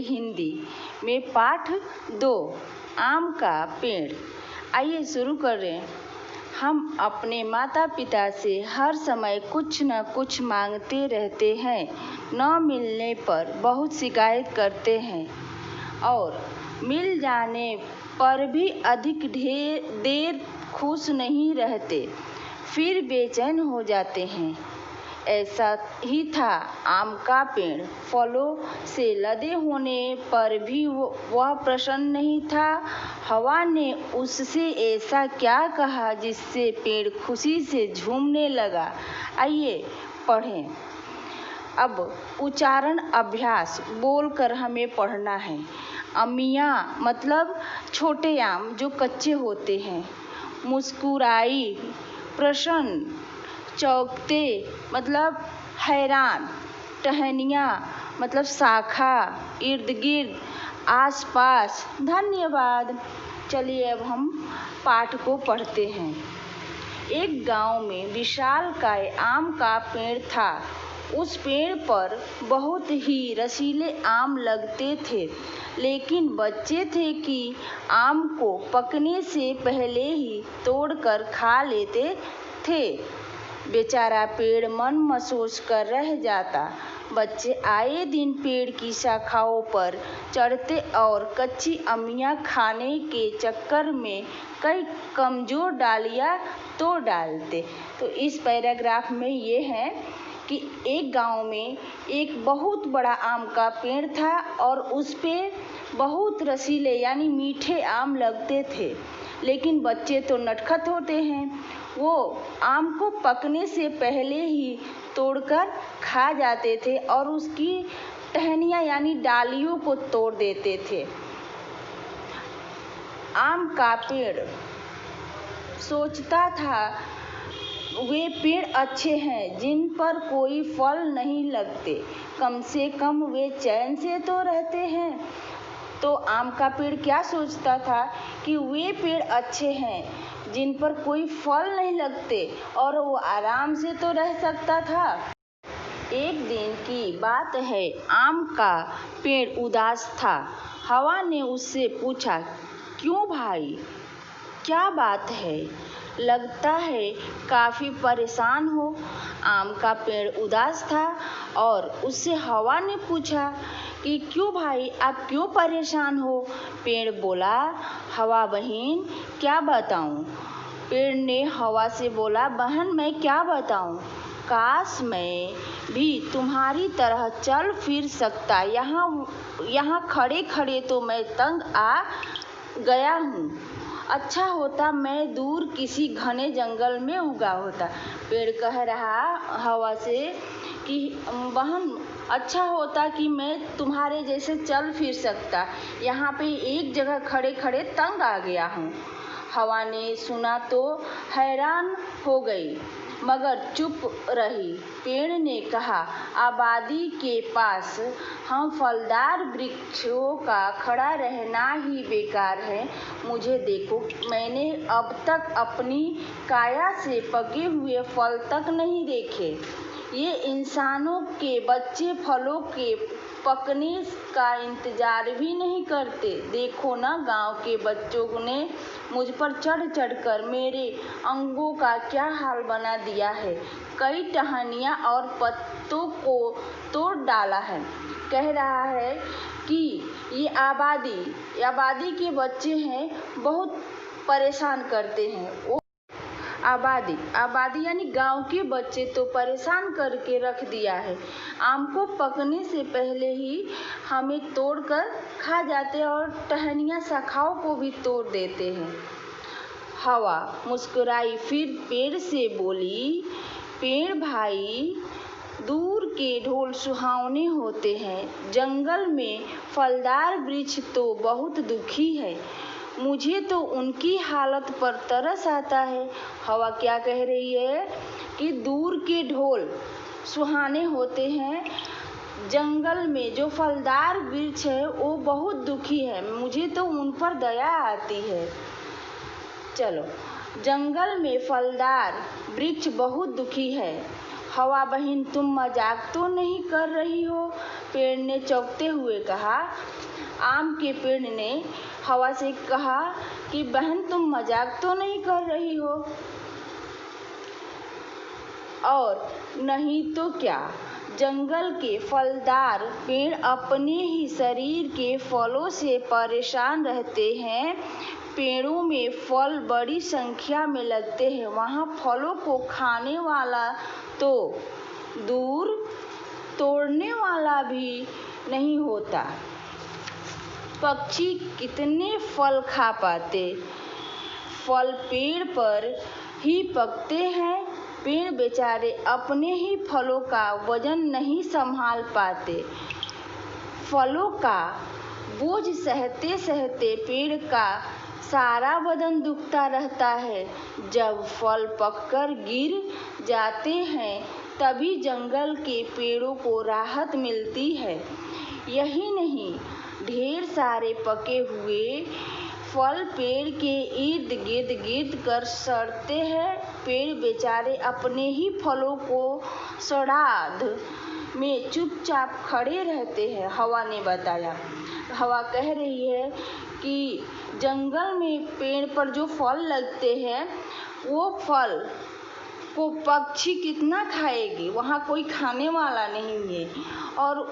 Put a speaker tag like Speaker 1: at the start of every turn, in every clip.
Speaker 1: हिंदी में पाठ 2 आम का पेड़। आइए शुरू करें। हम अपने माता पिता से हर समय कुछ न कुछ मांगते रहते हैं, न मिलने पर बहुत शिकायत करते हैं और मिल जाने पर भी अधिक देर खुश नहीं रहते, फिर बेचैन हो जाते हैं। ऐसा ही था आम का पेड़। फलों से लदे होने पर भी वह प्रसन्न नहीं था। हवा ने उससे ऐसा क्या कहा जिससे पेड़ खुशी से झूमने लगा। आइए पढ़ें। अब उच्चारण अभ्यास बोलकर हमें पढ़ना है। अमिया मतलब छोटे आम जो कच्चे होते हैं। मुस्कुराई, प्रसन्न, चौंकते मतलब हैरान, टहनियाँ मतलब शाखा, इर्द गिर्द, आस पास। धन्यवाद। चलिए अब हम पाठ को पढ़ते हैं। एक गांव में विशालकाय आम का पेड़ था। उस पेड़ पर बहुत ही रसीले आम लगते थे, लेकिन बच्चे थे कि आम को पकने से पहले ही तोड़कर खा लेते थे। बेचारा पेड़ मन महसूस कर रह जाता। बच्चे आए दिन पेड़ की शाखाओं पर चढ़ते और कच्ची अमियाँ खाने के चक्कर में कई कमजोर डालियाँ तोड़ डालते। तो इस पैराग्राफ में ये है कि एक गांव में एक बहुत बड़ा आम का पेड़ था और उस पे बहुत रसीले यानी मीठे आम लगते थे, लेकिन बच्चे तो नटखट होते हैं। वो आम को पकने से पहले ही तोड़कर खा जाते थे और उसकी टहनियाँ यानी डालियों को तोड़ देते थे। आम का पेड़ सोचता था, वे पेड़ अच्छे हैं जिन पर कोई फल नहीं लगते, कम से कम वे चैन से तो रहते हैं। तो आम का पेड़ क्या सोचता था कि वे पेड़ अच्छे हैं जिन पर कोई फल नहीं लगते और वो आराम से तो रह सकता था। एक दिन की बात है, आम का पेड़ उदास था। हवा ने उससे पूछा, क्यों भाई, क्या बात है? लगता है काफ़ी परेशान हो। आम का पेड़ उदास था और उससे हवा ने पूछा कि क्यों भाई, आप क्यों परेशान हो? पेड़ बोला, हवा बहन क्या बताऊं? पेड़ ने हवा से बोला, बहन मैं क्या बताऊं? काश मैं भी तुम्हारी तरह चल फिर सकता। यहाँ खड़े खड़े तो मैं तंग आ गया हूँ। अच्छा होता मैं दूर किसी घने जंगल में उगा होता। पेड़ कह रहा हवा से कि बहन अच्छा होता कि मैं तुम्हारे जैसे चल फिर सकता, यहाँ पे एक जगह खड़े खड़े तंग आ गया हूँ। हवा ने सुना तो हैरान हो गई, मगर चुप रही। पेड़ ने कहा, आबादी के पास हम फलदार वृक्षों का खड़ा रहना ही बेकार है। मुझे देखो, मैंने अब तक अपनी काया से पके हुए फल तक नहीं देखे। ये इंसानों के बच्चे फलों के पकने का इंतजार भी नहीं करते। देखो ना, गांव के बच्चों ने मुझ पर चढ़ चढ़कर मेरे अंगों का क्या हाल बना दिया है। कई टहनियाँ और पत्तों को तोड़ डाला है। कह रहा है कि ये आबादी के बच्चे हैं, बहुत परेशान करते हैं। आबादी यानी गांव के बच्चे तो परेशान करके रख दिया है। आम को पकने से पहले ही हमें तोड़कर खा जाते और टहनियाँ शाखाओं को भी तोड़ देते हैं। हवा मुस्कुराई, फिर पेड़ से बोली, पेड़ भाई, दूर के ढोल सुहावने होते हैं, जंगल में फलदार वृक्ष तो बहुत दुखी है। मुझे तो उनकी हालत पर तरस आता है। हवा क्या कह रही है कि दूर के ढोल सुहाने होते हैं, जंगल में जो फलदार वृक्ष है वो बहुत दुखी है, मुझे तो उन पर दया आती है। चलो, जंगल में फलदार वृक्ष बहुत दुखी है। हवा बहन तुम मजाक तो नहीं कर रही हो? पेड़ ने चौंकते हुए कहा। आम के पेड़ ने हवा से कहा कि बहन तुम मजाक तो नहीं कर रही हो? और नहीं तो क्या, जंगल के फलदार पेड़ अपने ही शरीर के फलों से परेशान रहते हैं। पेड़ों में फल बड़ी संख्या में लगते हैं, वहाँ फलों को खाने वाला तो दूर, तोड़ने वाला भी नहीं होता। पक्षी कितने फल खा पाते? फल पेड़ पर ही पकते हैं। पेड़ बेचारे अपने ही फलों का वजन नहीं संभाल पाते। फलों का बोझ सहते सहते पेड़ का सारा बदन दुखता रहता है। जब फल पककर गिर जाते हैं तभी जंगल के पेड़ों को राहत मिलती है। यही नहीं, ढेर सारे पके हुए फल पेड़ के इर्द गिर्द गिर कर सड़ते हैं। पेड़ बेचारे अपने ही फलों को सड़ाध में चुपचाप खड़े रहते हैं। हवा ने बताया। हवा कह रही है कि जंगल में पेड़ पर जो फल लगते हैं वो फल को पक्षी कितना खाएगी, वहाँ कोई खाने वाला नहीं है। और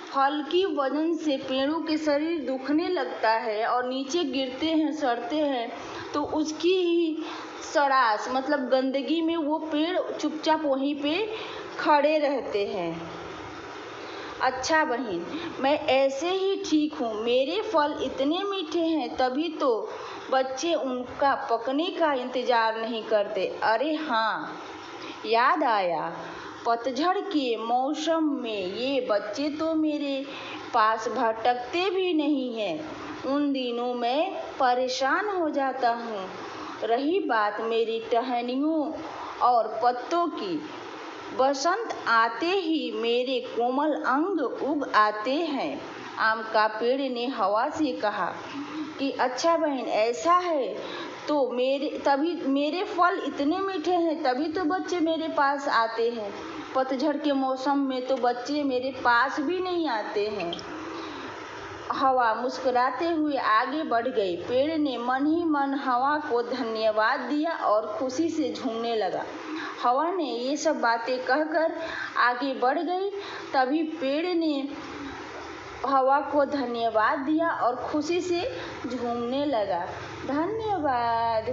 Speaker 1: फल की वजन से पेड़ों के शरीर दुखने लगता है और नीचे गिरते हैं, सड़ते हैं, तो उसकी ही सड़ास मतलब गंदगी में वो पेड़ चुपचाप वहीं पे खड़े रहते हैं। अच्छा बहन, मैं ऐसे ही ठीक हूँ। मेरे फल इतने मीठे हैं तभी तो बच्चे उनका पकने का इंतजार नहीं करते। अरे हाँ, याद आया, पतझड़ के मौसम में ये बच्चे तो मेरे पास भटकते भी नहीं हैं। उन दिनों मैं परेशान हो जाता हूँ। रही बात मेरी टहनियों और पत्तों की, बसंत आते ही मेरे कोमल अंग उग आते हैं। आम का पेड़ ने हवा से कहा कि अच्छा बहन, ऐसा है तो तभी मेरे फल इतने मीठे हैं तभी तो बच्चे मेरे पास आते हैं। पतझड़ के मौसम में तो बच्चे मेरे पास भी नहीं आते हैं। हवा मुस्कुराते हुए आगे बढ़ गई। पेड़ ने मन ही मन हवा को धन्यवाद दिया और खुशी से झूमने लगा। हवा ने ये सब बातें कहकर आगे बढ़ गई। तभी पेड़ ने हवा को धन्यवाद दिया और खुशी से झूमने लगा। धन्यवाद।